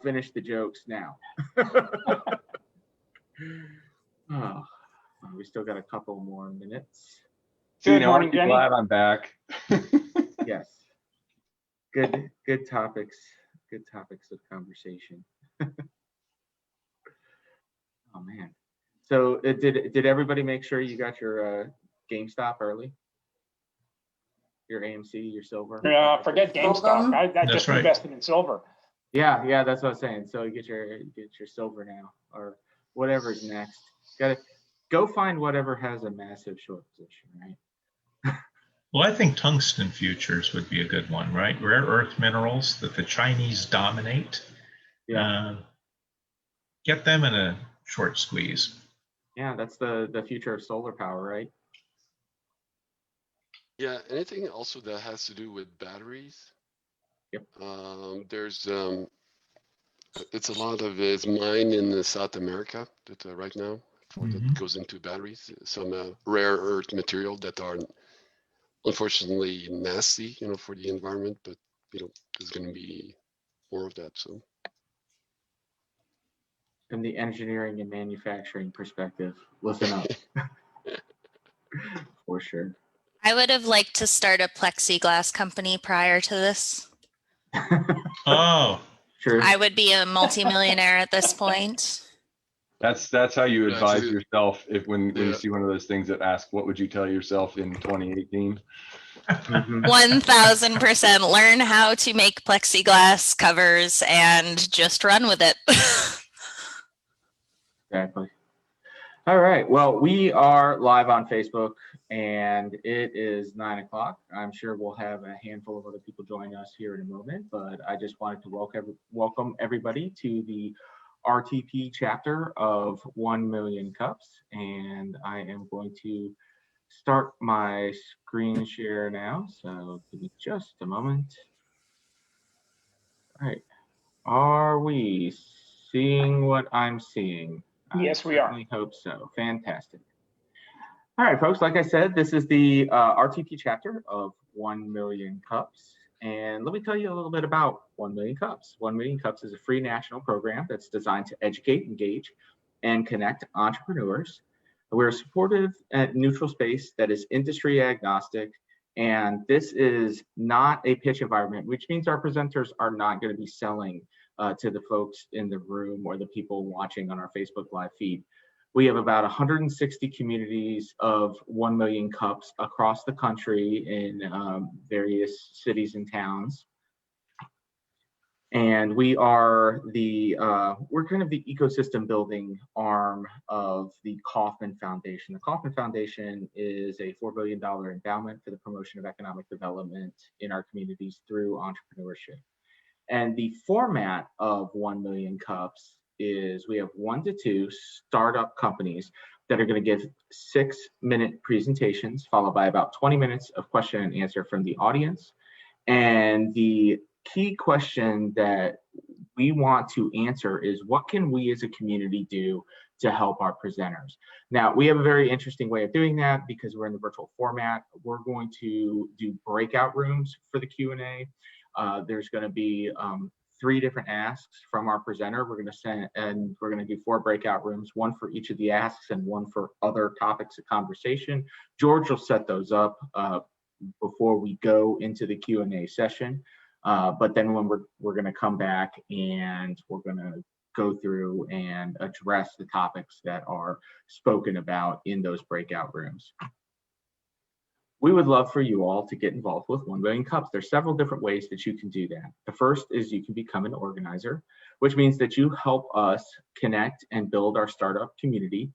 finish the jokes now. Oh, we still got a couple more minutes. Good morning, Jenny. Glad I'm back. Yes. Good topics. Good topics of conversation. Oh man. So did everybody make sure you got your GameStop early? Your AMC, your silver? Forget GameStop. I just invested in silver. Yeah, that's what I was saying. So you get your silver now, or whatever's next. Gotta go find whatever has a massive short position, right? Well, I think tungsten futures would be a good one, right? Rare earth minerals that the Chinese dominate. Yeah. Get them in a short squeeze. Yeah, that's the future of solar power, right? Yeah, anything also that has to do with batteries. Yep. There's it's a lot of it's mined in South America that right now that goes into batteries. Some rare earth material that are unfortunately nasty, for the environment. But there's going to be more of that. So, from the engineering and manufacturing perspective, listen up. For sure. I would have liked to start a plexiglass company prior to this. Oh, True. I would be a multimillionaire at this point. That's how you advise Actually, yourself when you see one of those things that ask, what would you tell yourself in 2018? 1000% learn how to make plexiglass covers and just run with it. Exactly. All right. Well, we are live on Facebook and it is 9 o'clock. I'm sure we'll have a handful of other people join us here in a moment, but I just wanted to welcome everybody to the RTP chapter of 1 Million Cups. And I am going to start my screen share now. So give me just a moment. All right. Are we seeing what I'm seeing? Yes, we are. I hope so. Fantastic. All right, folks, like I said, this is the RTP chapter of 1 Million Cups. And let me tell you a little bit about 1 Million Cups. 1 Million Cups is a free national program that's designed to educate, engage, and connect entrepreneurs. We're a supportive and neutral space that is industry agnostic. And this is not a pitch environment, which means our presenters are not going to be selling to the folks in the room or the people watching on our Facebook live feed. We have about 160 communities of 1 Million Cups across the country in various cities and towns. And we are we're kind of the ecosystem building arm of the Kauffman Foundation. The Kauffman Foundation is a $4 billion endowment for the promotion of economic development in our communities through entrepreneurship. And the format of 1 Million Cups is we have 1 to 2 startup companies that are going to give 6-minute presentations, followed by about 20 minutes of question and answer from the audience. And the key question that we want to answer is, what can we as a community do to help our presenters? Now, we have a very interesting way of doing that because we're in the virtual format. We're going to do breakout rooms for the Q&A. There's going to be 3 different asks from our presenter. We're going to send, and we're going to do 4 breakout rooms, 1 for each of the asks and 1 for other topics of conversation. George will set those up before we go into the Q&A session. But then when we're going to come back and we're going to go through and address the topics that are spoken about in those breakout rooms. We would love for you all to get involved with 1 Million Cups. There's several different ways that you can do that. The first is you can become an organizer, which means that you help us connect and build our startup community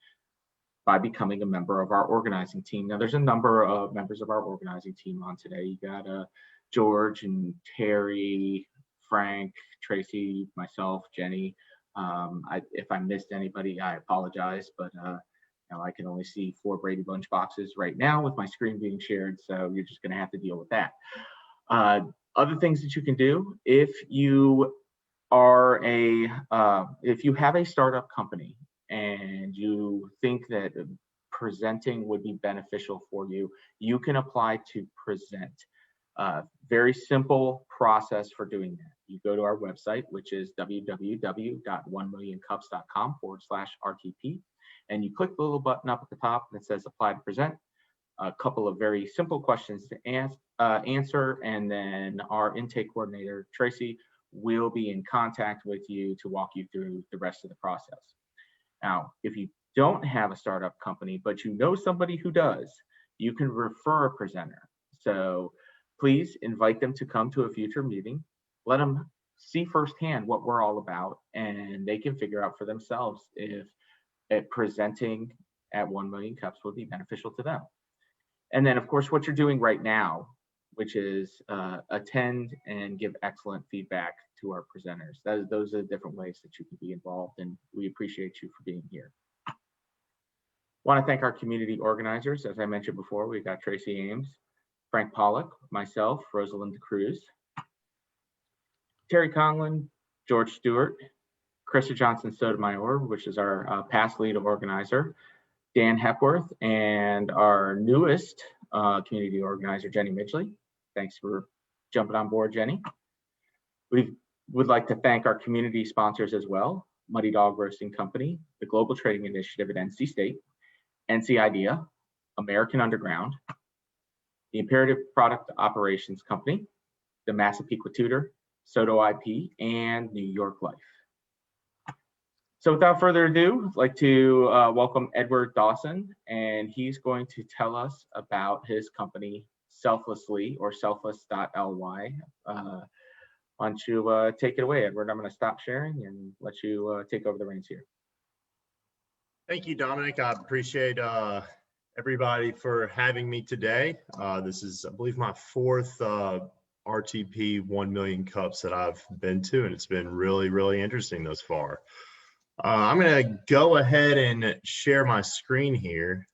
by becoming a member of our organizing team. Now, there's a number of members of our organizing team on today. You got George and Terry, Frank, Tracy, myself, Jenny. If I missed anybody, I apologize, but now I can only see 4 Brady Bunch boxes right now with my screen being shared, so you're just going to have to deal with that. Other things that you can do, if you have a startup company and you think that presenting would be beneficial for you, you can apply to present. Very simple process for doing that. You go to our website, which is www.1millioncups.com/RTP, and you click the little button up at the top that says apply to present. A couple of very simple questions to answer, and then our intake coordinator, Tracy, will be in contact with you to walk you through the rest of the process. Now, if you don't have a startup company, but you know somebody who does, you can refer a presenter. So please invite them to come to a future meeting. Let them see firsthand what we're all about, and they can figure out for themselves if presenting at 1 Million Cups will be beneficial to them. And then, of course, what you're doing right now, which is attend and give excellent feedback to our presenters. Those are the different ways that you can be involved, and we appreciate you for being here. I want to thank our community organizers. As I mentioned before, we've got Tracy Ames, Frank Pollock, myself, Rosalinda Cruz, Terry Conlon, George Stewart, Krista Johnson Sotomayor, which is our past lead organizer, Dan Hepworth, and our newest community organizer, Jenny Midgley. Thanks for jumping on board, Jenny. We would like to thank our community sponsors as well: Muddy Dog Roasting Company, the Global Trading Initiative at NC State, NC IDEA, American Underground, the Imperative Product Operations Company, the Massapequa Tutor, Soto IP, and New York Life. So without further ado, I'd like to welcome Edward Dawson, and he's going to tell us about his company, Selflessly, or selfless.ly. Why don't you take it away, Edward? I'm going to stop sharing and let you take over the reins here. Thank you, Dominic. I appreciate everybody for having me today. This is, I believe, my fourth RTP 1 Million Cups that I've been to, and it's been really, really interesting thus far. I'm going to go ahead and share my screen here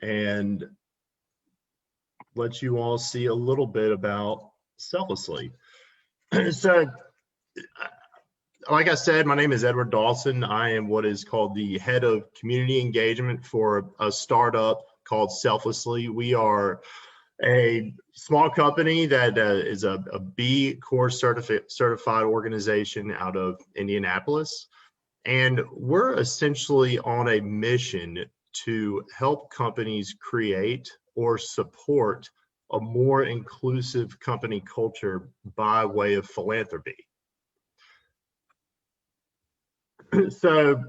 and let you all see a little bit about Selflessly. So, like I said, my name is Edward Dawson. I am what is called the head of community engagement for a startup called Selflessly. We are a small company that is a B Corps certified organization out of Indianapolis. And we're essentially on a mission to help companies create or support a more inclusive company culture by way of philanthropy. So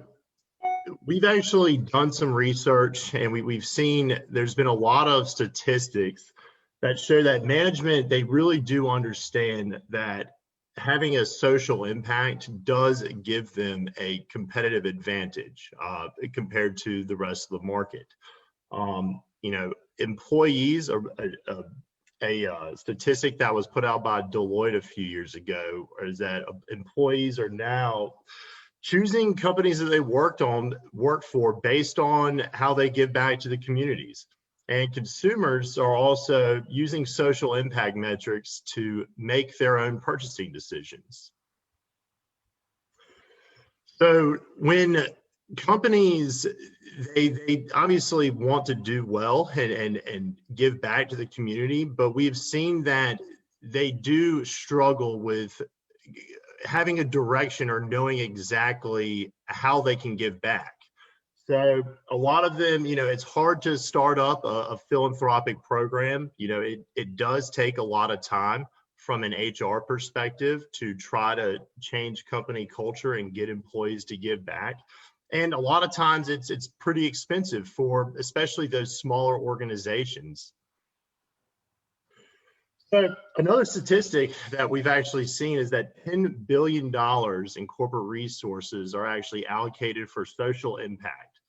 we've actually done some research, and we've seen there's been a lot of statistics that show that management, they really do understand that having a social impact does give them a competitive advantage compared to the rest of the market. You know, employees are a statistic that was put out by Deloitte a few years ago is that employees are now choosing companies that they work for based on how they give back to the communities. And consumers are also using social impact metrics to make their own purchasing decisions. So when companies, they obviously want to do well and give back to the community, but we've seen that they do struggle with having a direction or knowing exactly how they can give back. So a lot of them, you know, it's hard to start up a philanthropic program. You know, it does take a lot of time from an HR perspective to try to change company culture and get employees to give back. And a lot of times it's pretty expensive for especially those smaller organizations. So another statistic that we've actually seen is that $10 billion in corporate resources are actually allocated for social impact.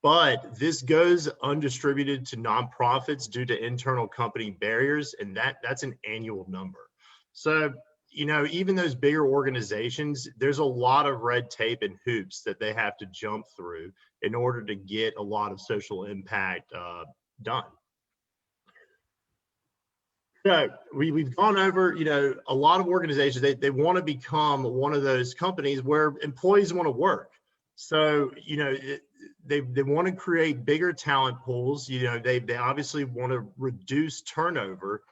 But this goes undistributed to nonprofits due to internal company barriers, and that's an annual number. So, you know, even those bigger organizations, there's a lot of red tape and hoops that they have to jump through in order to get a lot of social impact done. So we've gone over, you know, a lot of organizations, they want to become one of those companies where employees want to work. So, you know, they want to create bigger talent pools. You know, they obviously want to reduce turnover.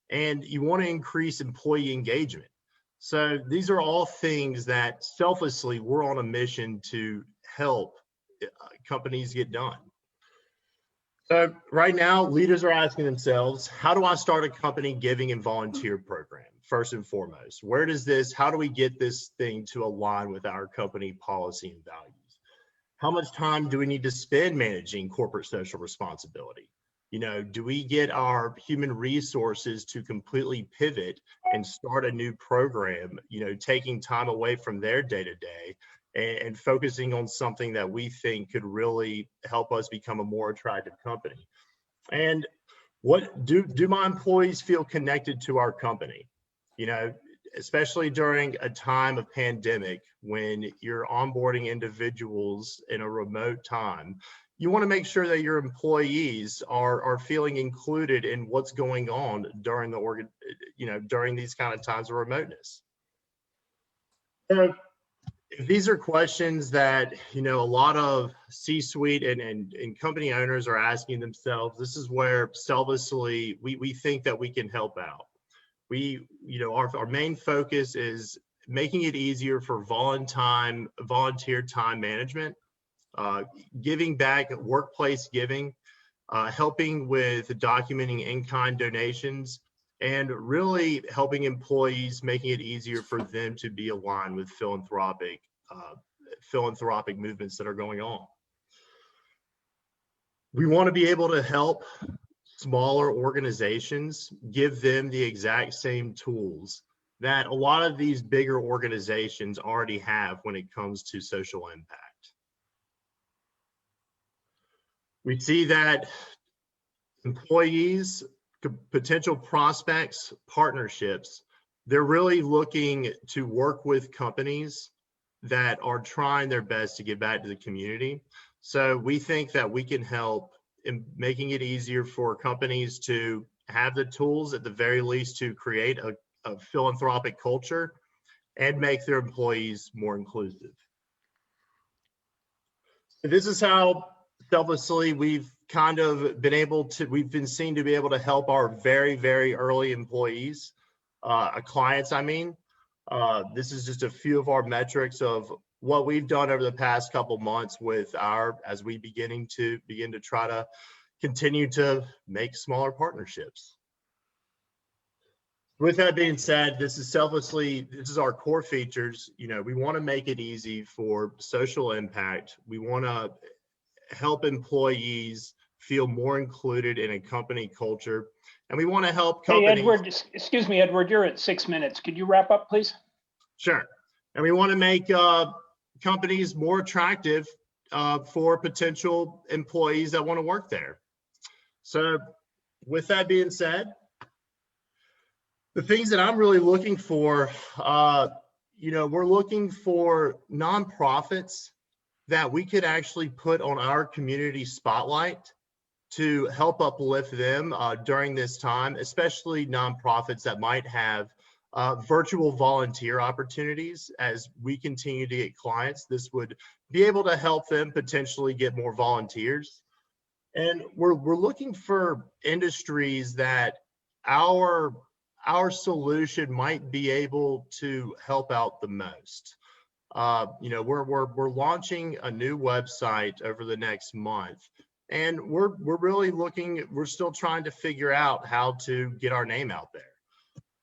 and you want to increase employee engagement. So these are all things that selflessly we're on a mission to help companies get done. So right now, leaders are asking themselves, how do I start a company giving and volunteer program? First and foremost, how do we get this thing to align with our company policy and values? How much time do we need to spend managing corporate social responsibility? You know, do we get our human resources to completely pivot and start a new program, you know, taking time away from their day-to-day and focusing on something that we think could really help us become a more attractive company? And what do my employees feel connected to our company? You know, especially during a time of pandemic, when you're onboarding individuals in a remote time, you want to make sure that your employees are feeling included in what's going on during during these kind of times of remoteness. So these are questions that, you know, a lot of C-suite and company owners are asking themselves. This is where selflessly we think that we can help out. Our main focus is making it easier for volunteer time management, giving back, workplace giving, helping with documenting in-kind donations, and really helping employees, making it easier for them to be aligned with philanthropic movements that are going on. We want to be able to help smaller organizations, give them the exact same tools that a lot of these bigger organizations already have when it comes to social impact. We see that employees, potential prospects, partnerships, they're really looking to work with companies that are trying their best to give back to the community. So we think that we can help in making it easier for companies to have the tools, at the very least, to create a philanthropic culture and make their employees more inclusive. So this is how selflessly we've kind of we've been seen to be able to help our very, very early employees, clients, I mean. This is just a few of our metrics of what we've done over the past couple months as we begin to try to continue to make smaller partnerships. With that being said, this is our core features. You know, we want to make it easy for social impact. We want to help employees feel more included in a company culture, and we want to help companies. Hey, Edward, excuse me, Edward, you're at 6 minutes. Could you wrap up, please? Sure. And we want to make companies more attractive for potential employees that want to work there. So with that being said, the things that I'm really looking for, we're looking for nonprofits that we could actually put on our community spotlight to help uplift them during this time, especially nonprofits that might have virtual volunteer opportunities. As we continue to get clients, this would be able to help them potentially get more volunteers. And we're looking for industries that our solution might be able to help out the most. We're launching a new website over the next month, and we're still trying to figure out how to get our name out there.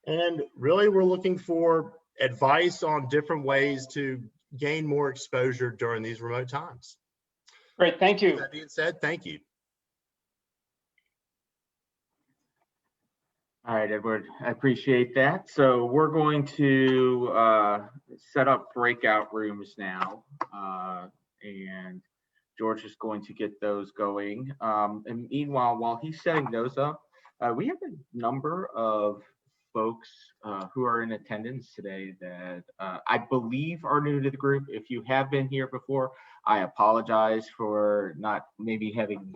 And really, we're looking for advice on different ways to gain more exposure during these remote times. Great, thank you. With that being said, thank you. All right, Edward, I appreciate that. So we're going to set up breakout rooms now, and George is going to get those going. And meanwhile, while he's setting those up, we have a number of folks who are in attendance today that I believe are new to the group. If you have been here before, I apologize for not maybe having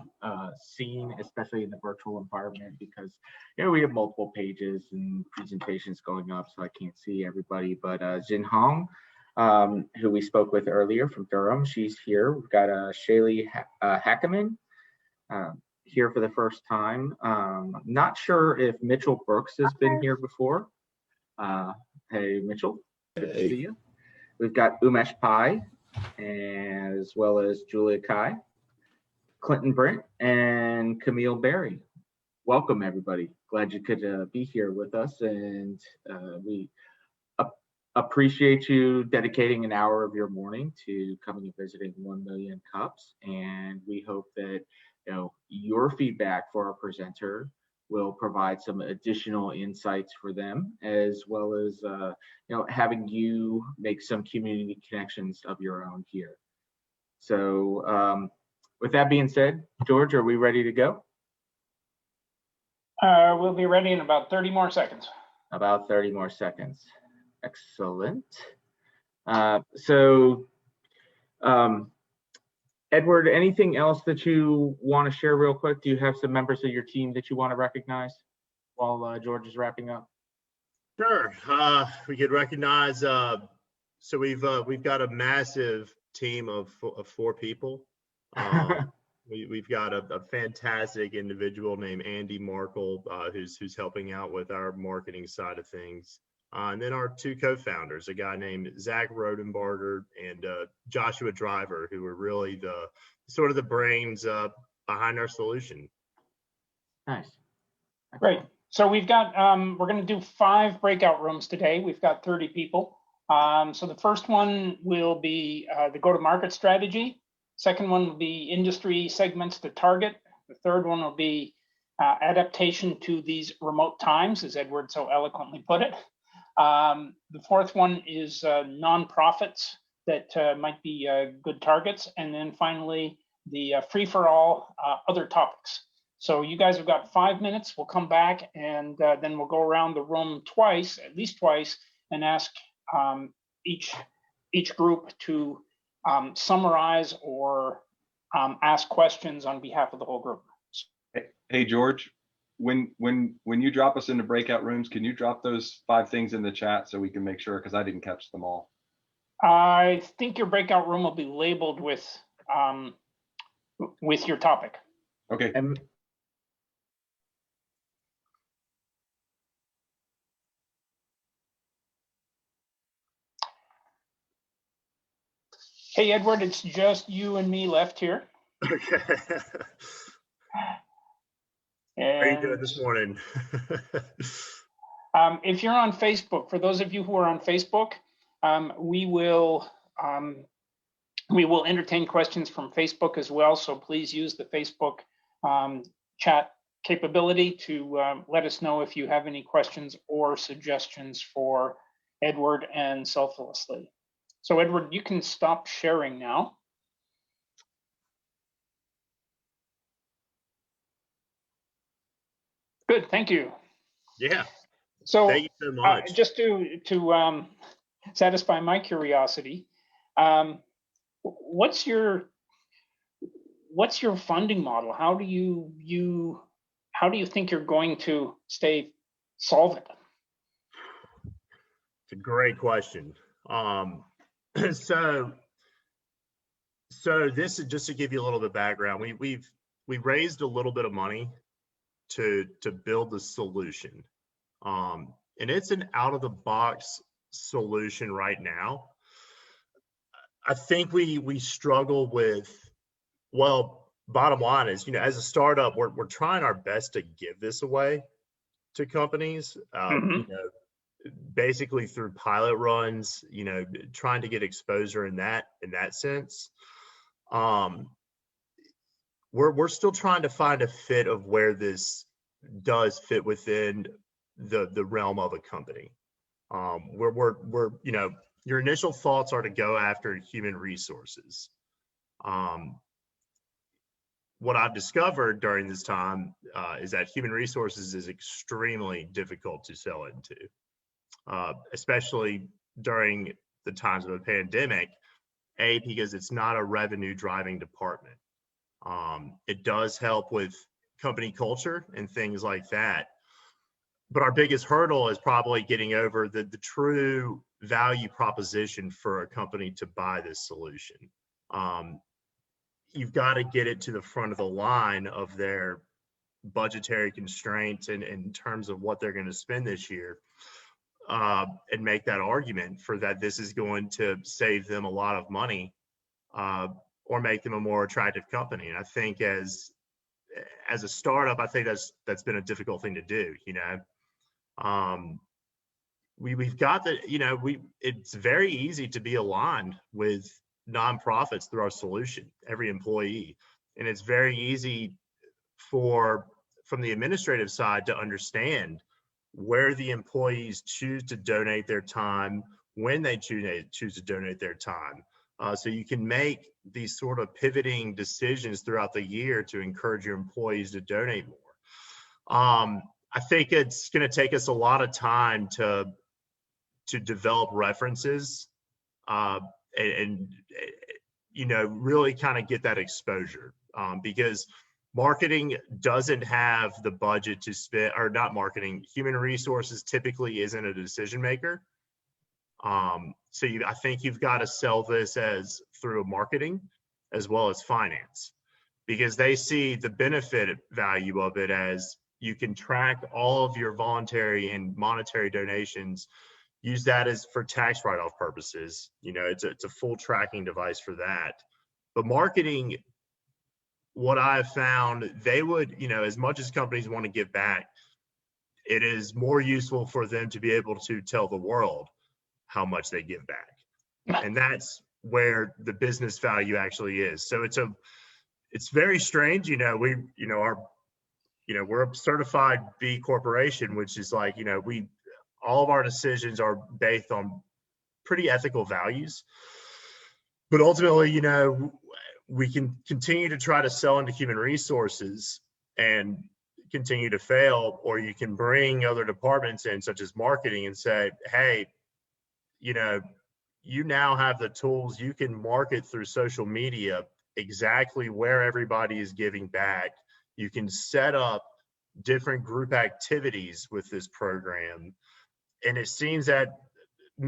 seen, especially in the virtual environment, because we have multiple pages and presentations going up, so I can't see everybody. But Jin Hong, who we spoke with earlier from Durham, she's here. We've got Shaylee Hackerman. here for the first time. Not sure if Mitchell Brooks has been here before. Hey, Mitchell, good to see you. We've got Umesh Pai, as well as Julia Kai, Clinton Brent, and Camille Berry. Welcome, everybody. Glad you could be here with us, and we appreciate you dedicating an hour of your morning to coming and visiting 1 Million Cups. And we hope that your feedback for our presenter will provide some additional insights for them, as well as having you make some community connections of your own here. So with that being said, George, are we ready to go? We'll be ready in about 30 more seconds. About 30 more seconds. Excellent. Edward, anything else that you want to share real quick? Do you have some members of your team that you want to recognize while George is wrapping up? Sure. We could recognize. So we've got a massive team of 4 people. We've got a fantastic individual named Andy Markle, who's helping out with our marketing side of things. And then our 2 co-founders, a guy named Zach Rodenbarger and Joshua Driver, who are really the brains behind our solution. Nice. Great. So we've got, we're going to do 5 breakout rooms today. We've got 30 people. So the first one will be the go-to-market strategy. Second one will be industry segments to target. The third one will be adaptation to these remote times, as Edward so eloquently put it. The fourth one is nonprofits that might be good targets. And then finally, the free-for-all other topics. So you guys have got 5 minutes. We'll come back and then we'll go around the room twice, at least twice, and ask each group to summarize or ask questions on behalf of the whole group. Hey, George, when you drop us into breakout rooms, can you drop those 5 things in the chat so we can make sure, because I didn't catch them all. I think your breakout room will be labeled with your topic. Okay. Hey, Edward, it's just you and me left here. Okay. How are you doing this morning? If you're on Facebook, for those of you who are on Facebook, we will entertain questions from Facebook as well. So please use the Facebook chat capability to let us know if you have any questions or suggestions for Edward and Selflessly. So Edward, you can stop sharing now. Good, thank you. Yeah. So thank you so much. Just to satisfy my curiosity, what's your funding model? How do you think you're going to stay solvent? It's a great question. So this is just to give you a little bit of background. We raised a little bit of money to build the solution, and it's an out-of-the-box solution right now. I think we struggle with, well, bottom line is, as a startup, we're trying our best to give this away to companies. Basically through pilot runs, trying to get exposure in that sense. We're still trying to find a fit of where this does fit within the realm of a company. We're your initial thoughts are to go after human resources. What I've discovered during this time is that human resources is extremely difficult to sell into. Especially during the times of a pandemic, because it's not a revenue driving department. It does help with company culture and things like that. But our biggest hurdle is probably getting over the true value proposition for a company to buy this solution. you've got to get it to the front of the line of their budgetary constraints and in terms of what they're going to spend this year, and make that argument for that this is going to save them a lot of money, or make them a more attractive company. And I think as a startup, I think that's been a difficult thing to do. We've got the, it's very easy to be aligned with nonprofits through our solution, every employee. And it's very easy from the administrative side to understand where the employees choose to donate their time, when they choose to donate their time. So you can make these sort of pivoting decisions throughout the year to encourage your employees to donate more. I think it's going to take us a lot of time to develop references, and really kind of get that exposure, because marketing doesn't have the budget to spend, or not marketing, human resources typically isn't a decision maker. So I think you've got to sell this as through marketing as well as finance, because they see the benefit value of it as you can track all of your voluntary and monetary donations, use that as for tax write-off purposes. It's a full tracking device for that. But marketing, what I've found, they would, as much as companies want to give back, it is more useful for them to be able to tell the world how much they give back. And that's where the business value actually is. So it's very strange. We're a certified B corporation, which is like, all of our decisions are based on pretty ethical values. But ultimately, we can continue to try to sell into human resources and continue to fail, or you can bring other departments in, such as marketing, and say, hey, you now have the tools, you can market through social media exactly where everybody is giving back. You can set up different group activities with this program. And it seems that,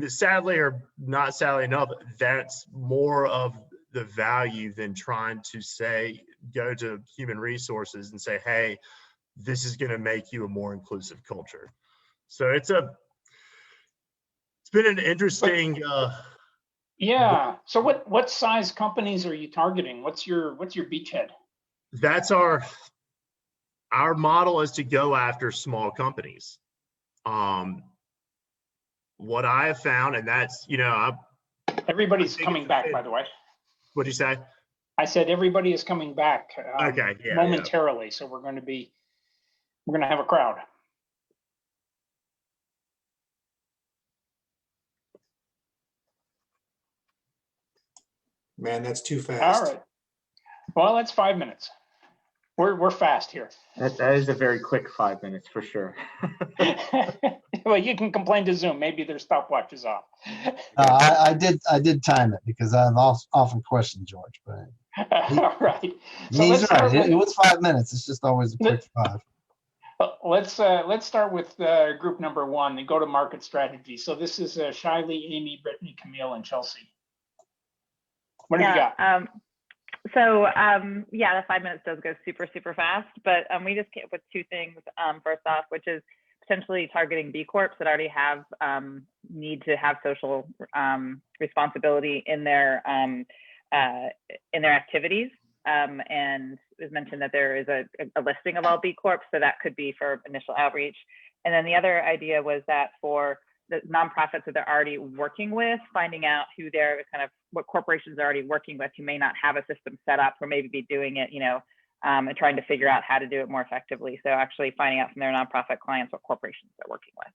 sadly or not sadly enough, that's more of the value than trying to go to human resources and say, hey, this is going to make you a more inclusive culture. So it's been an interesting. Yeah. So what size companies are you targeting? What's your beachhead? That's our model, is to go after small companies. What I have found, and that's, everybody's coming back, by the way. What'd you say? I said everybody is coming back okay, yeah, momentarily. Yeah. So we're going to have a crowd. Man, that's too fast. All right. Well, that's 5 minutes. We're fast here. That is a very quick 5 minutes for sure. Well, you can complain to Zoom. Maybe their stopwatch is off. I did time it because I've often questioned George, but all right. So he's right. It was 5 minutes. It's just always a quick 5. Let's start with group number 1, the go-to-market strategy. So this is Shiley, Amy, Brittany, Camille, and Chelsea. What do you got? The 5 minutes does go super, super fast, but we just came up with 2 things. First off, which is potentially targeting B Corps that already have need to have social responsibility in their activities. And it was mentioned that there is a listing of all B Corps, so that could be for initial outreach. And then the other idea was that for the nonprofits that they're already working with, finding out who they're what corporations they're already working with who may not have a system set up or maybe be doing it, and trying to figure out how to do it more effectively. So actually finding out from their nonprofit clients what corporations they're working with.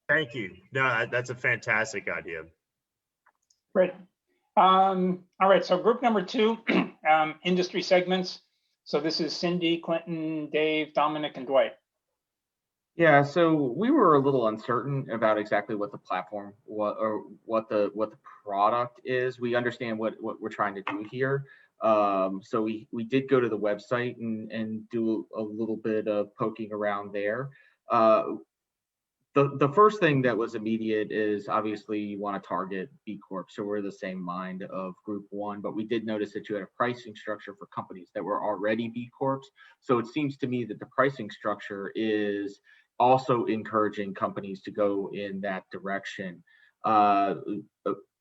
Thank you. No, that's a fantastic idea. Great. All right, so group number 2, industry segments. So this is Cindy, Clinton, Dave, Dominic, and Dwight. Yeah, so we were a little uncertain about exactly what the platform, what the product is. We understand what we're trying to do here. So we did go to the website and do a little bit of poking around there. The the first thing that was immediate is obviously you want to target B Corp. So we're the same mind of group one, but we did notice that you had a pricing structure for companies that were already B Corps. So it seems to me that the pricing structure is also encouraging companies to go in that direction.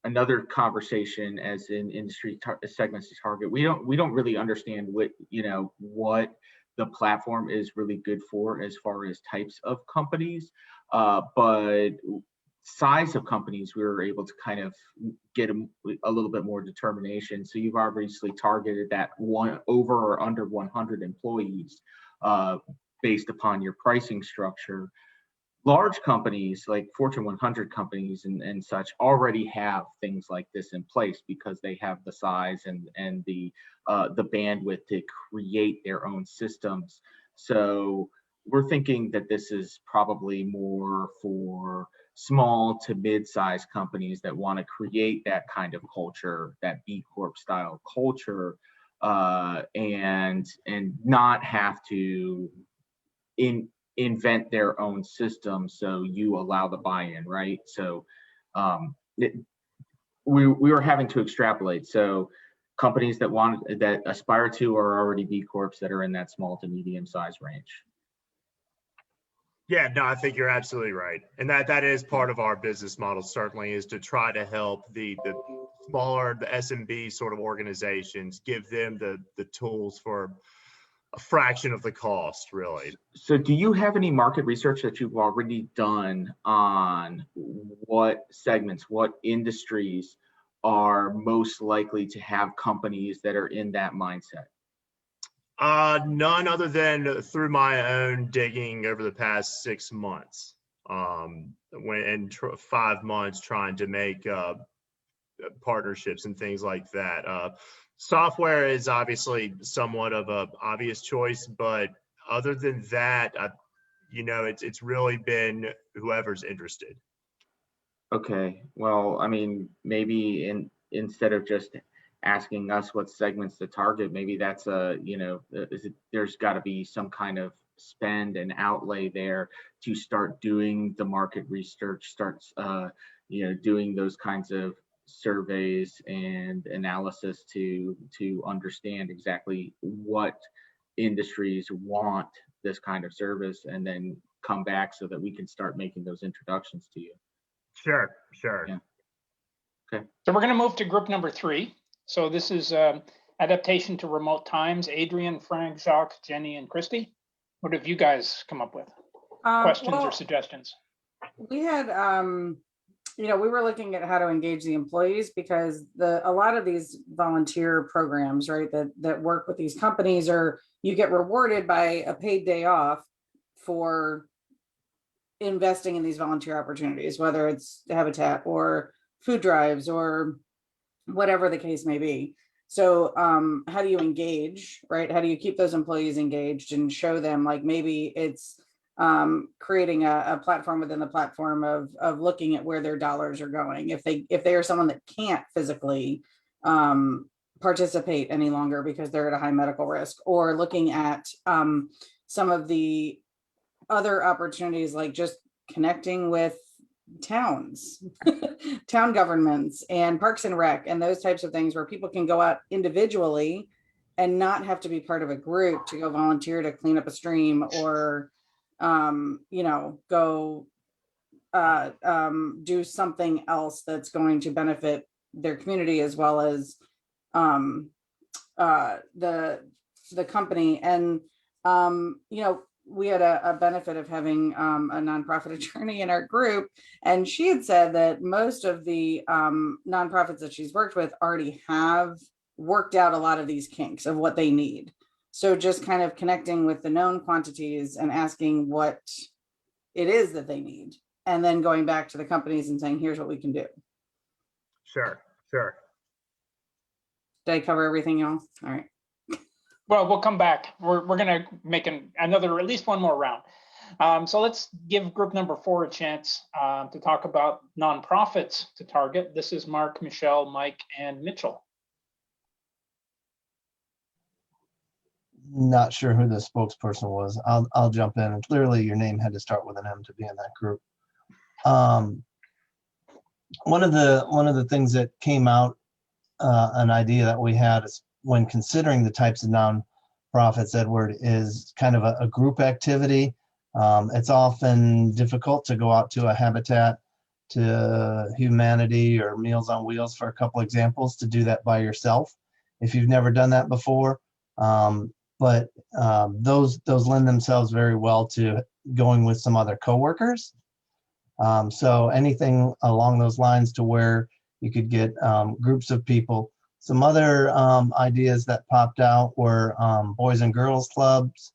Another conversation as in industry segments to target, we don't really understand what the platform is really good for as far as types of companies, but size of companies we were able to kind of get a little bit more determination. So you've obviously targeted that one over or under 100 employees based upon your pricing structure. Large companies like Fortune 100 companies and such already have things like this in place because they have the size and the bandwidth to create their own systems. So we're thinking that this is probably more for small to mid-sized companies that want to create that kind of culture, that B Corp style culture, and not have to invent their own system. So you allow the buy-in, right? So we were having to extrapolate. So companies that aspire to are already B Corps that are in that small to medium size range. Yeah, no, I think you're absolutely right. And that is part of our business model, certainly, is to try to help the smaller, the SMB sort of organizations, give them the tools for a fraction of the cost, really. So do you have any market research that you've already done on what segments, what industries are most likely to have companies that are in that mindset? None other than through my own digging over the past 6 months, 5 months trying to make partnerships and things like that. Software is obviously somewhat of a obvious choice, but other than that, it's really been whoever's interested. Okay. Well, I mean, maybe instead of just asking us what segments to target, maybe that's there's got to be some kind of spend and outlay there to start doing the market research, doing those kinds of surveys and analysis to understand exactly what industries want this kind of service, and then come back so that we can start making those introductions to you. Sure. Yeah. Okay. So we're going to move to group number 3. So this is adaptation to remote times. Adrian, Frank, Jacques, Jenny, and Christy. What have you guys come up with? Questions or suggestions? We had, we were looking at how to engage the employees, because a lot of these volunteer programs, right, that work with these companies, or you get rewarded by a paid day off for investing in these volunteer opportunities, whether it's Habitat or food drives or whatever the case may be. So how do you engage, right? How do you keep those employees engaged and show them, like, maybe it's creating a platform within the platform of looking at where their dollars are going. If they are someone that can't physically participate any longer because they're at a high medical risk, or looking at some of the other opportunities, like just connecting with towns, town governments and Parks and Rec and those types of things, where people can go out individually and not have to be part of a group to go volunteer to clean up a stream, or go do something else that's going to benefit their community as well as the company. And we had a benefit of having a nonprofit attorney in our group, and she had said that most of the nonprofits that she's worked with already have worked out a lot of these kinks of what they need. So just kind of connecting with the known quantities and asking what it is that they need, and then going back to the companies and saying, here's what we can do. Sure. Did I cover everything, y'all? All right. Well, we'll come back. We're going to make another, at least one more round. So let's give group number 4 a chance to talk about nonprofits to target. This is Mark, Michelle, Mike, and Mitchell. Not sure who the spokesperson was. I'll jump in. And clearly your name had to start with an M to be in that group. one of the things that came out, an idea that we had is when considering the types of nonprofits, Edward, is kind of a group activity. It's often difficult to go out to a Habitat to Humanity or Meals on Wheels, for a couple examples, to do that by yourself if you've never done that before. But those lend themselves very well to going with some other coworkers. So anything along those lines to where you could get groups of people. Some other ideas that popped out were Boys and Girls Clubs,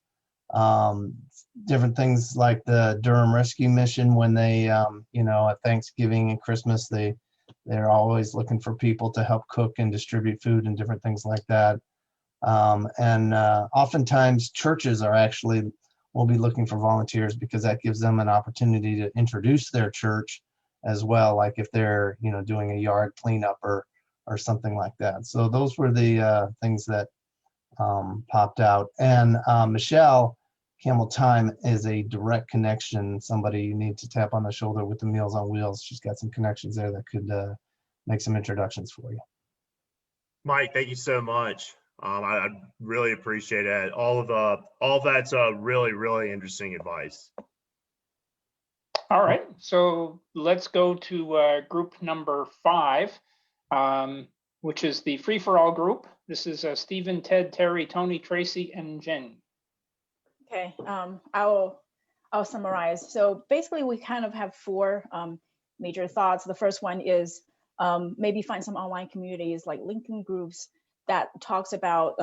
different things like the Durham Rescue Mission when they, at Thanksgiving and Christmas, they're always looking for people to help cook and distribute food and different things like that. And oftentimes churches will be looking for volunteers because that gives them an opportunity to introduce their church as well, like if they're, doing a yard cleanup or something like that. So those were the things that popped out. And Michelle Campbell Time is a direct connection, somebody you need to tap on the shoulder with the Meals on Wheels. She's got some connections there that could make some introductions for you. Mike, thank you so much. I really appreciate it. All of that's really, really interesting advice. All right, so let's go to group number 5, which is the Free for All group. This is Stephen, Ted, Terry, Tony, Tracy, and Jen. Okay, I'll summarize. So basically, we kind of have 4 major thoughts. The first one is maybe find some online communities like LinkedIn groups that talks about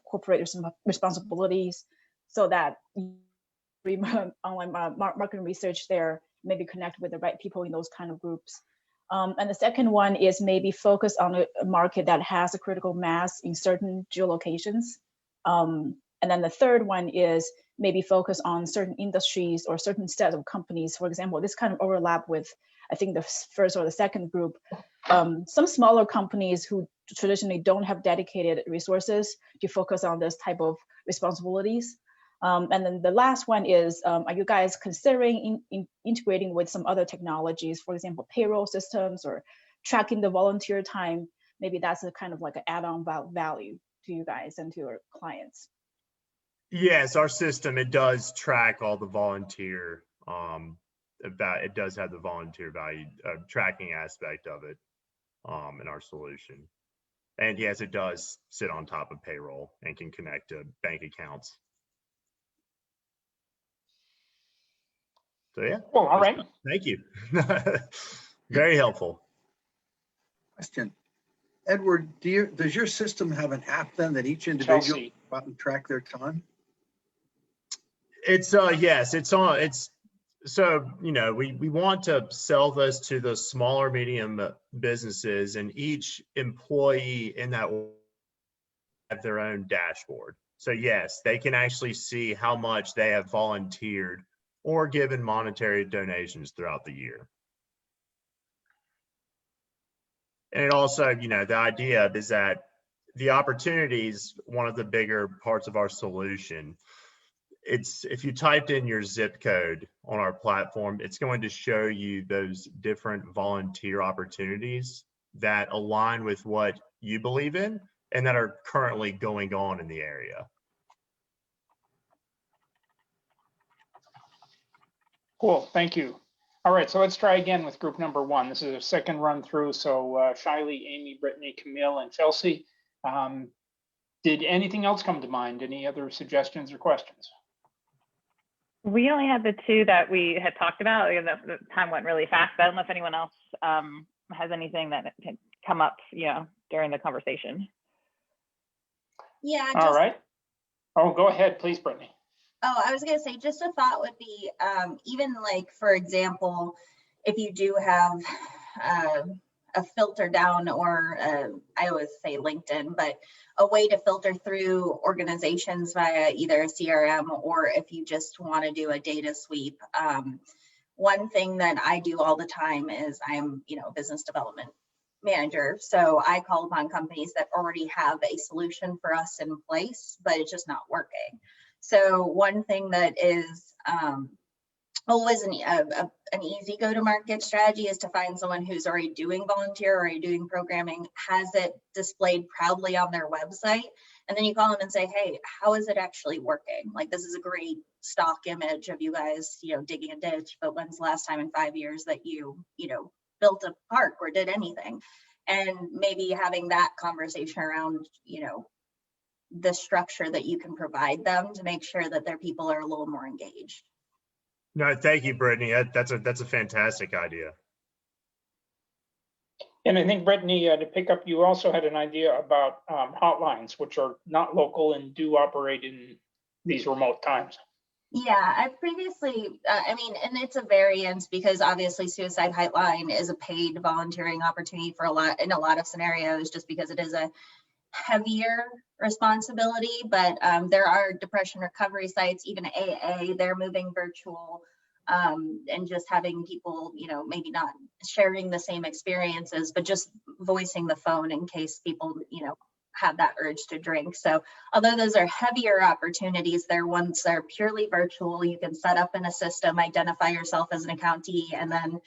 corporate responsibilities, so that online marketing research there, maybe connect with the right people in those kind of groups. And the second one is maybe focus on a market that has a critical mass in certain geolocations. And then the third one is maybe focus on certain industries or certain sets of companies. For example, this kind of overlap with, I think, the first or the second group. Some smaller companies who traditionally don't have dedicated resources to focus on this type of responsibilities. And then the last one is, are you guys considering integrating with some other technologies, for example, payroll systems or tracking the volunteer time? Maybe that's a kind of like an add-on value to you guys and to your clients. Yes, our system, it does track all the volunteer, it does have the volunteer value tracking aspect of it in our solution. And yes, it does sit on top of payroll and can connect to bank accounts. So yeah. Well, all right. Thank you. Very helpful. Question. Edward, does your system have an app then that each individual can go out and track their time? It's yes, it's on. It's so, we want to sell this to the smaller medium businesses, and each employee in that have their own dashboard. So yes, they can actually see how much they have volunteered or given monetary donations throughout the year. And it also, the idea is that the opportunities, one of the bigger parts of our solution, it's if you typed in your zip code on our platform, it's going to show you those different volunteer opportunities that align with what you believe in and that are currently going on in the area. Cool, thank you. All right, so let's try again with group number 1. This is a second run through. So Shiley, Amy, Brittany, Camille, and Chelsea. Did anything else come to mind? Any other suggestions or questions? We only had the 2 that we had talked about. The time went really fast. I don't know if anyone else has anything that can come up, during the conversation. Yeah. All right. Oh, go ahead, please, Brittany. Oh, I was going to say, just a thought would be, even like, for example, if you do have a filter down, or I always say LinkedIn, but a way to filter through organizations via either a CRM, or if you just want to do a data sweep. One thing that I do all the time is I'm, a business development manager. So I call upon companies that already have a solution for us in place, but it's just not working. So one thing that is always an easy go-to-market strategy is to find someone who's already doing volunteer, already doing programming, has it displayed proudly on their website, and then you call them and say, hey, how is it actually working? Like, this is a great stock image of you guys, digging a ditch, but when's the last time in 5 years that you built a park or did anything? And maybe having that conversation around, the structure that you can provide them to make sure that their people are a little more engaged. No, thank you, Brittany. That's a fantastic idea. And I think, Brittany, to pick up, you also had an idea about hotlines, which are not local and do operate in these remote times. Yeah, I've previously, and it's a variance because obviously Suicide Hotline is a paid volunteering opportunity in a lot of scenarios, just because it is a heavier responsibility. But there are depression recovery sites, even AA, they're moving virtual, and just having people, maybe not sharing the same experiences, but just voicing the phone in case people, have that urge to drink. So although those are heavier opportunities, they're ones that are purely virtual. You can set up in a system, identify yourself as an accountee, and then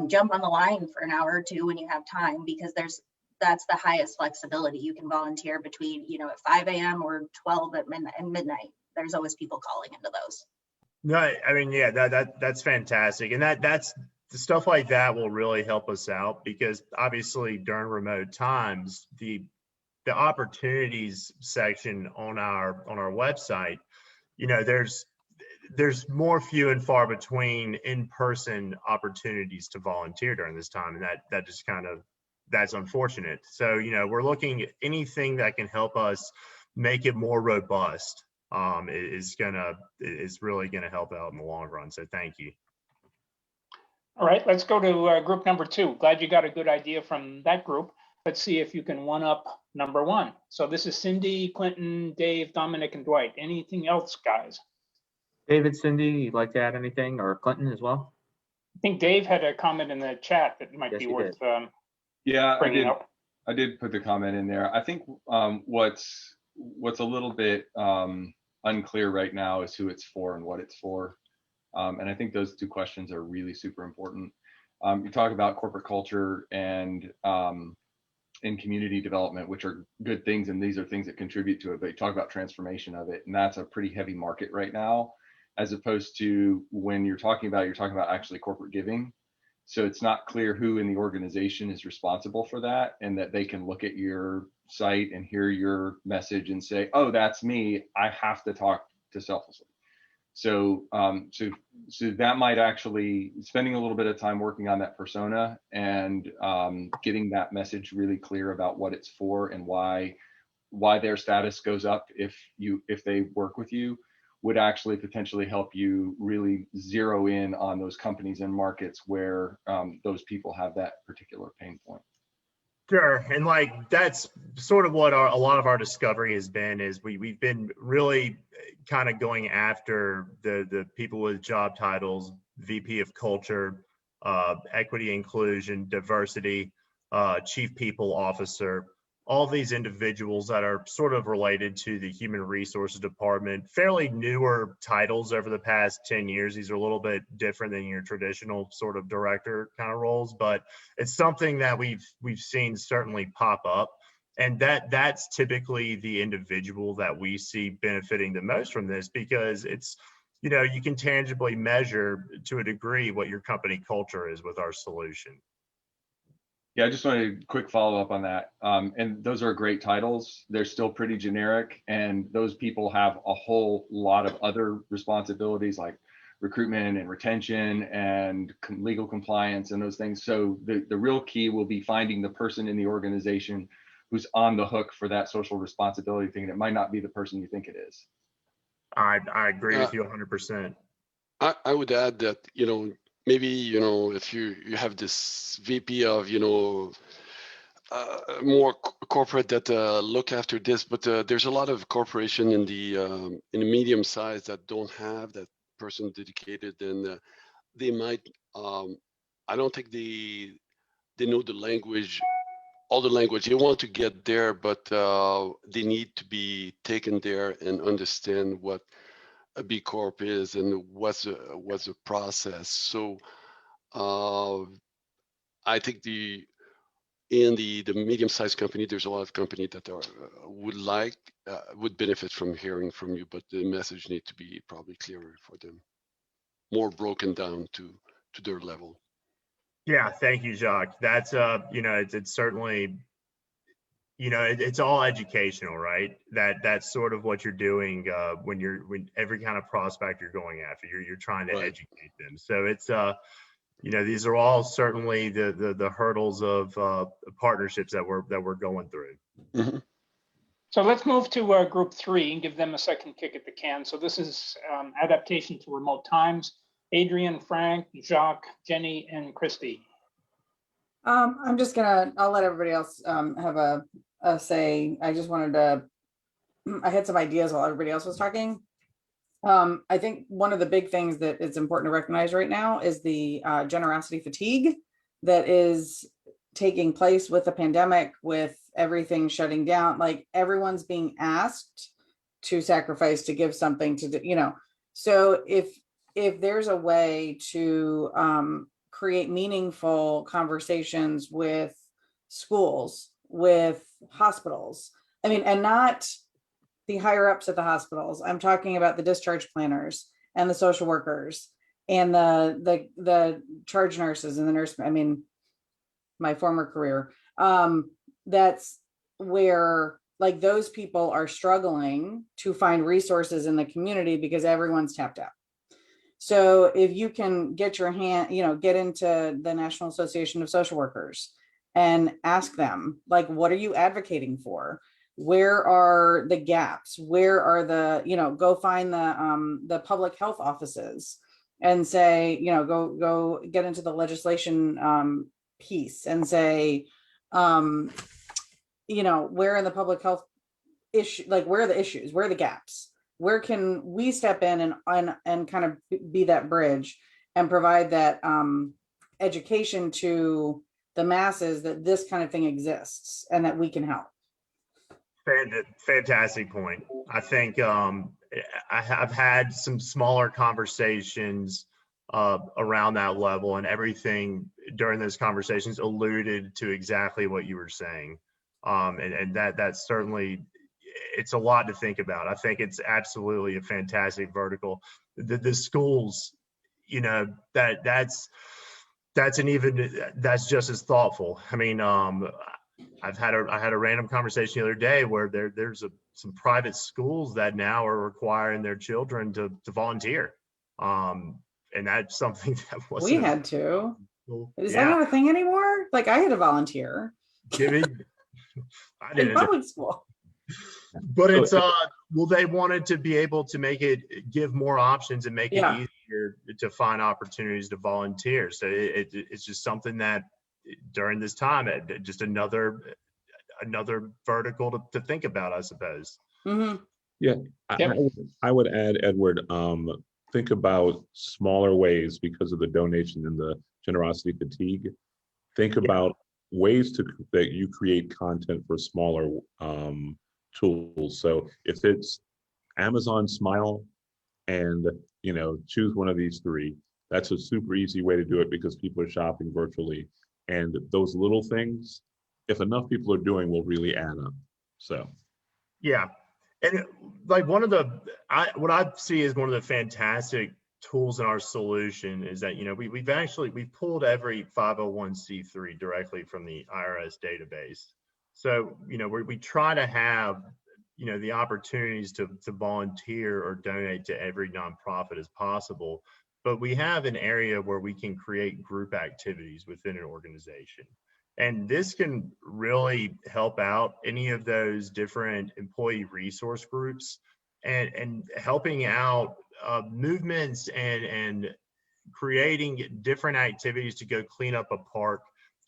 jump on the line for an hour or two when you have time, because that's the highest flexibility. You can volunteer between, at 5 a.m. or 12 at midnight. There's always people calling into those. No, yeah, that's fantastic. And that's the stuff like that will really help us out, because obviously during remote times, the opportunities section on our website, there's more few and far between in-person opportunities to volunteer during this time. And that just that's unfortunate. So, we're looking at anything that can help us make it more robust, is really gonna help out in the long run. So thank you. All right, let's go to group number 2. Glad you got a good idea from that group. Let's see if you can one up number 1. So this is Cindy, Clinton, Dave, Dominic, and Dwight. Anything else, guys? David, Cindy, you'd like to add anything, or Clinton as well? I think Dave had a comment in the chat that might be worth bringing up. I did put the comment in there. I think what's a little bit unclear right now is who it's for and what it's for. And I think those two questions are really super important. You talk about corporate culture and in community development, which are good things, and these are things that contribute to it, but you talk about transformation of it, and that's a pretty heavy market right now, as opposed to when you're talking about actually corporate giving. So it's not clear who in the organization is responsible for that, and that they can look at your site and hear your message and say, oh, that's me, I have to talk to Selflessly. So that might actually, spending a little bit of time working on that persona and getting that message really clear about what it's for and why their status goes up if they work with you, would actually potentially help you really zero in on those companies and markets where those people have that particular pain point. Sure, and that's sort of what a lot of our discovery has been, is we've been really kind of going after the people with job titles, VP of Culture, Equity, Inclusion, Diversity, Chief People Officer, all these individuals that are sort of related to the Human Resources Department, fairly newer titles over the past 10 years. These are a little bit different than your traditional sort of director kind of roles, but it's something that we've seen certainly pop up. And that's typically the individual that we see benefiting the most from this, because it's, you can tangibly measure to a degree what your company culture is with our solution. Yeah, I just wanted a quick follow up on that. And those are great titles. They're still pretty generic, and those people have a whole lot of other responsibilities like recruitment and retention and legal compliance and those things. So the real key will be finding the person in the organization who's on the hook for that social responsibility thing. And it might not be the person you think it is. I agree with you 100%. I would add that, maybe, if you have this VP of, more corporate that look after this, but there's a lot of corporation in the medium size that don't have that person dedicated, and they might, I don't think they know the language, all the language. They want to get there, but they need to be taken there and understand what a B Corp is and what's the process. So I think in the medium-sized company, there's a lot of company that are would benefit from hearing from you, but the message need to be probably clearer for them, more broken down to their level. Yeah, thank you, Jacques. That's it's certainly, it's all educational, right? That's sort of what you're doing when every kind of prospect you're going after, you're trying to educate them. So it's these are all certainly the hurdles of partnerships that we're going through. Mm-hmm. So let's move to group 3 and give them a second kick at the can. So this is adaptation to remote times. Adrian, Frank, Jacques, Jenny, and Christy. I'm just I'll let everybody else have a say. I just I had some ideas while everybody else was talking. I think one of the big things that it's important to recognize right now is the generosity fatigue that is taking place with the pandemic, with everything shutting down. Like, everyone's being asked to sacrifice, to give something to, so if there's a way to create meaningful conversations with schools, with hospitals, and not the higher ups at the hospitals. I'm talking about the discharge planners and the social workers and the charge nurses and the nurse. My former career. That's where, like, those people are struggling to find resources in the community because everyone's tapped out. So if you can get your hand, get into the National Association of Social Workers and ask them, like, what are you advocating for? Where are the gaps? Where are go find the public health offices and say, go get into the legislation piece and say, where in the public health issue, like, where are the issues? Where are the gaps? Where can we step in and kind of be that bridge and provide that education to the masses that this kind of thing exists and that we can help? Fantastic point. I think I've had some smaller conversations around that level, and everything during those conversations alluded to exactly what you were saying. And that's certainly, it's a lot to think about. I think it's absolutely a fantastic vertical. The schools, that's just as thoughtful. I had a random conversation the other day where there's some private schools that now are requiring their children to volunteer. And that's something that wasn't. We had to. Is that not a thing anymore? Like, I had to volunteer. Jimmy, I didn't. In public school. But it's they wanted to be able to give more options and make it easier to find opportunities to volunteer. So it's just something that during this time, just another vertical to think about, I suppose. Mm-hmm. Yeah, I would add, Edward, think about smaller ways because of the donation and the generosity fatigue. Think about ways that you create content for smaller tools. So if it's Amazon Smile and choose one of these 3, that's a super easy way to do it because people are shopping virtually. And those little things, if enough people are doing, will really add up. So, yeah. And like what I see as one of the fantastic tools in our solution is that, we've pulled every 501c3 directly from the IRS database. So, we try to have, the opportunities to volunteer or donate to every nonprofit as possible. But we have an area where we can create group activities within an organization. And this can really help out any of those different employee resource groups and helping out movements and creating different activities to go clean up a park,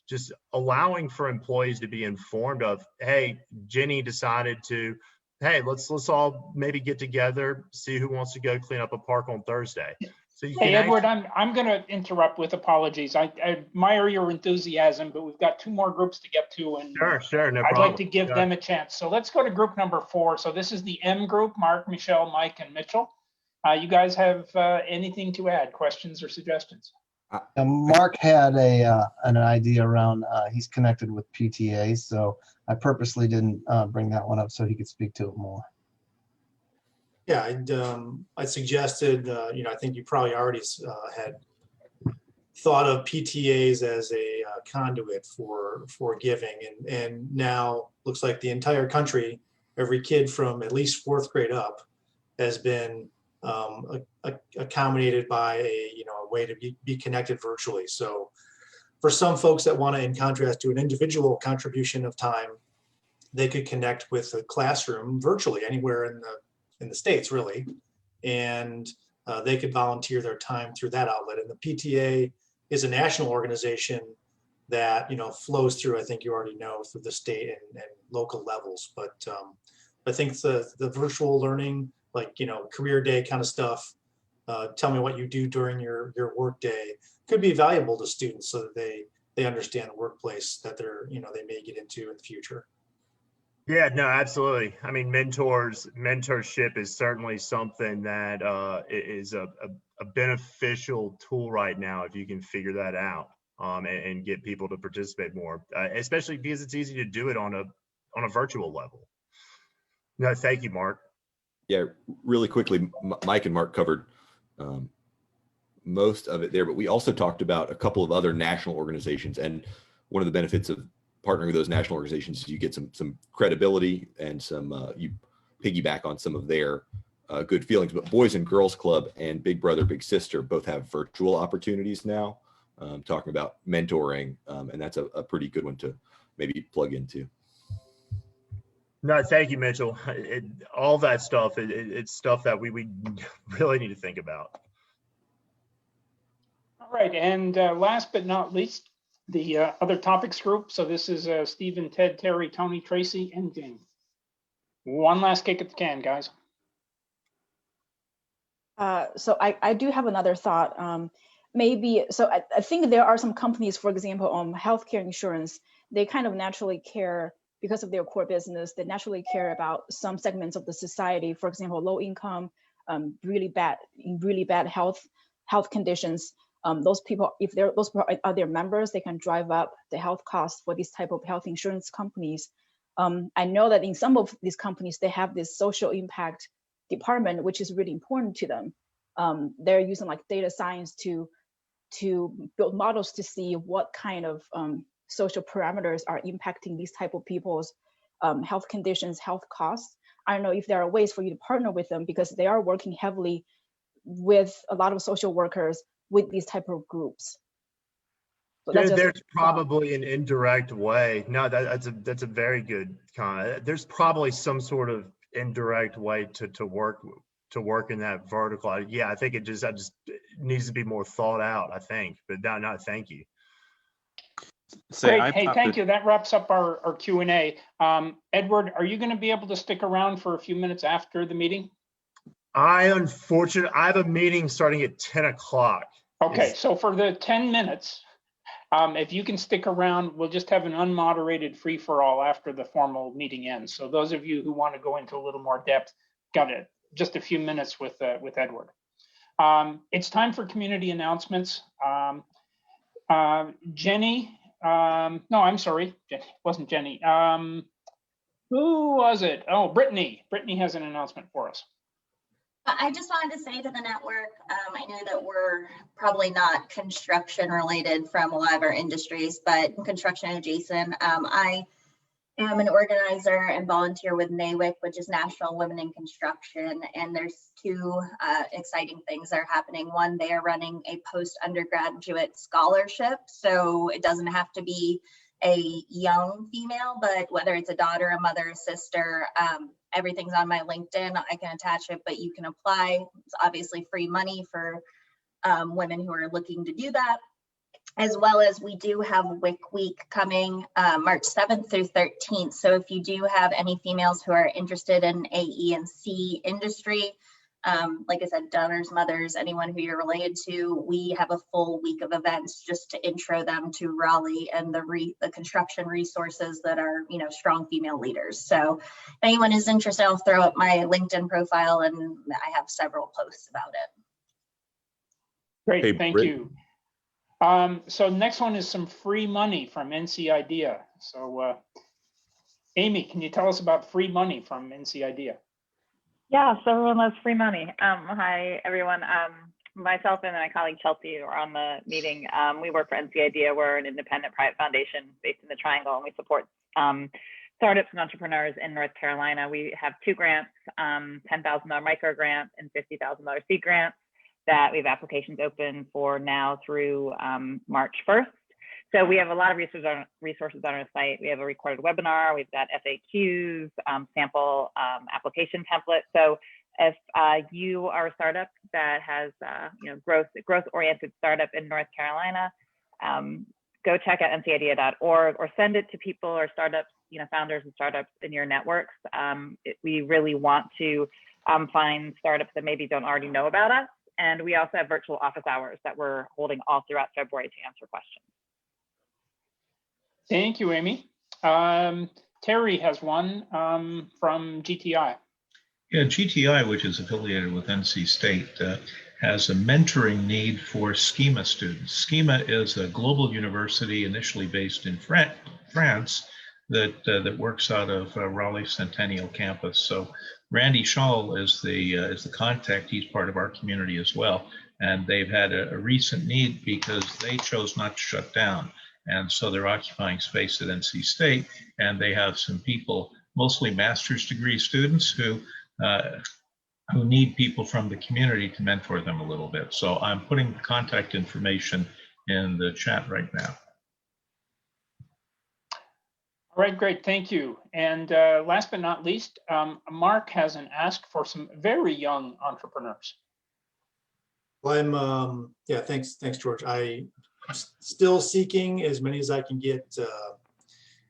just allowing for employees to be informed of, hey, Jenny decided to, hey, let's all maybe get together, see who wants to go clean up a park on Thursday. So hey, Edward, I'm going to interrupt with apologies. I admire your enthusiasm, but we've got 2 more groups to get to, and sure, no I'd problem. like to give them a chance. So let's go to group number 4. So this is the M group: Mark, Michelle, Mike, and Mitchell. You guys have anything to add, questions or suggestions? Mark had an idea around, he's connected with PTA, so I purposely didn't bring that one up so he could speak to it more. Yeah, I suggested, I think you probably already had thought of PTAs as a conduit for giving, and now looks like the entire country, every kid from at least 4th grade up has been accommodated by a way to be connected virtually. So for some folks that want to, in contrast to an individual contribution of time, they could connect with a classroom virtually anywhere in the States, really, and they could volunteer their time through that outlet. And the PTA is a national organization that flows through, I think you already know, through the state and local levels. But I think the virtual learning, like career day kind of stuff, tell me what you do during your work day, could be valuable to students so that they understand the workplace that they may get into in the future. Yeah, no, absolutely. I mean, mentorship is certainly something that is a beneficial tool right now if you can figure that out and get people to participate more, especially because it's easy to do it on a virtual level. No, thank you, Mark. Yeah, really quickly, Mike and Mark covered most of it there, but we also talked about a couple of other national organizations, and one of the benefits of partnering with those national organizations is you get some credibility and you piggyback on some of their good feelings. But Boys and Girls Club and Big Brother Big Sister both have virtual opportunities now, talking about mentoring, and that's a pretty good one to maybe plug into. No, thank you, Mitchell. All that stuff, it's stuff that we really need to think about. All right, and last but not least, the other topics group. So this is Stephen, Ted, Terry, Tony, Tracy, and Jane. One last kick at the can, guys. So I do have another thought. So I think there are some companies, for example, on healthcare insurance, they kind of naturally care because of their core business. They naturally care about some segments of the society, for example, low income, really bad health conditions. Those people, if those people are their members, they can drive up the health costs for these type of health insurance companies. I know that in some of these companies, they have this social impact department, which is really important to them. They're using like data science to build models to see what kind of social parameters are impacting these type of people's health conditions, health costs. I don't know if there are ways for you to partner with them, because they are working heavily with a lot of social workers with these type of groups. So there's probably an indirect way. No, that's a very good comment. There's probably some sort of indirect way to work in that vertical. Yeah, I think it just needs to be more thought out, I think. But no, thank you. Great. Hey, thank you. That wraps up our Q&A. Edward, are you going to be able to stick around for a few minutes after the meeting? I have a meeting starting at 10 o'clock. Okay, so for the 10 minutes, if you can stick around, we'll just have an unmoderated free-for-all after the formal meeting ends. So those of you who want to go into a little more depth, got it. Just a few minutes with Edward. It's time for community announcements. Jenny, no, I'm sorry, it wasn't Jenny. Who was it? Oh, Brittany. Brittany has an announcement for us. I just wanted to say to the network, I know that we're probably not construction related from a lot of our industries, but construction adjacent. I am an organizer and volunteer with NAWIC, which is National Women in Construction. And there's two exciting things that are happening. One, they are running a post-undergraduate scholarship. So it doesn't have to be a young female, but whether it's a daughter, a mother, a sister, everything's on my LinkedIn. I can attach it, but you can apply. It's obviously free money for women who are looking to do that. As well as we do have WIC Week coming March 7th through 13th. So if you do have any females who are interested in AE and C industry, Like I said, donors, mothers, anyone who you're related to, we have a full week of events just to intro them to Raleigh and the construction resources that are, you know, strong female leaders. So if anyone is interested, I'll throw up my LinkedIn profile and I have several posts about it. Great, Hey, thank Britt. you. So next one is some free money from NC IDEA. So Amy, can you tell us about free money from NC IDEA? Yeah, so everyone loves free money. Hi, everyone. Myself and my colleague Chelsea are on the meeting. We work for NC IDEA. We're an independent private foundation based in the Triangle, and we support startups and entrepreneurs in North Carolina. We have 2 grants, $10,000 micro grant and $50,000 seed grants that we have applications open for now through March 1st. So we have a lot of resources on our site. We have a recorded webinar. We've got FAQs, sample application templates. So if you are a startup that has, you know, growth-oriented startup in North Carolina, go check out ncidea.org or send it to people or startups, you know, founders and startups in your networks. We really want to find startups that maybe don't already know about us. And we also have virtual office hours that we're holding all throughout February to answer questions. Thank you, Amy. Terry has one from GTI. Yeah, GTI, which is affiliated with NC State, has a mentoring need for SCHEMA students. SCHEMA is a global university initially based in France that works out of Raleigh Centennial campus. So Randy Schall is the contact. He's part of our community as well, and they've had a recent need because they chose not to shut down. And so they're occupying space at NC State, and they have some people, mostly master's degree students, who need people from the community to mentor them a little bit. So I'm putting contact information in the chat right now. All right, great, thank you. And last but not least, Mark has an ask for some very young entrepreneurs. Well, yeah, thanks, George. I'm still seeking as many as I can get.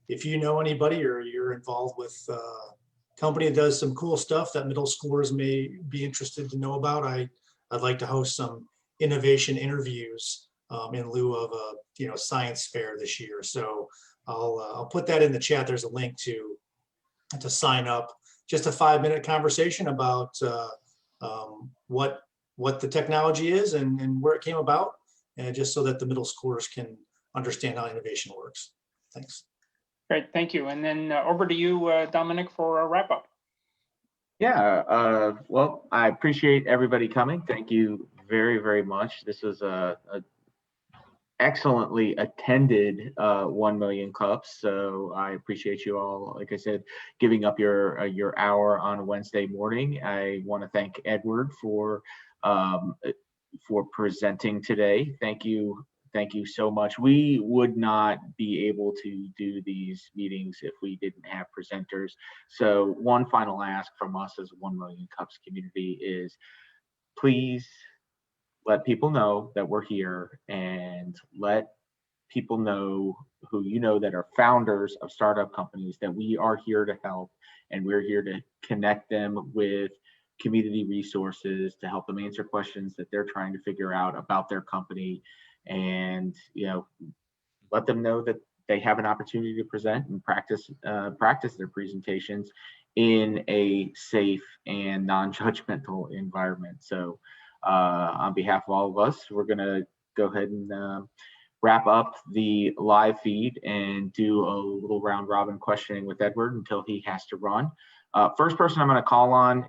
If you know anybody or you're involved with a company that does some cool stuff that middle schoolers may be interested to know about, I'd like to host some innovation interviews in lieu of a science fair this year. So I'll put that in the chat. There's a link to sign up. Just a 5-minute conversation about what the technology is and where it came about, and just so that the middle schoolers can understand how innovation works. Thanks. Great, thank you. And then over to you, Dominic, for a wrap up. Yeah, well, I appreciate everybody coming. Thank you very, very much. This was a excellently attended 1 Million Cups. So I appreciate you all, like I said, giving up your hour on a Wednesday morning. I want to thank Edward for presenting today. Thank you so much. We would not be able to do these meetings if we didn't have presenters. So one final ask from us as 1 Million Cups community is please let people know that we're here, and let people know who you know that are founders of startup companies that we are here to help, and we're here to connect them with community resources to help them answer questions that they're trying to figure out about their company, and let them know that they have an opportunity to present and practice their presentations in a safe and non-judgmental environment. So on behalf of all of us, we're going to go ahead and wrap up the live feed and do a little round robin questioning with Edward until he has to run. First person I'm going to call on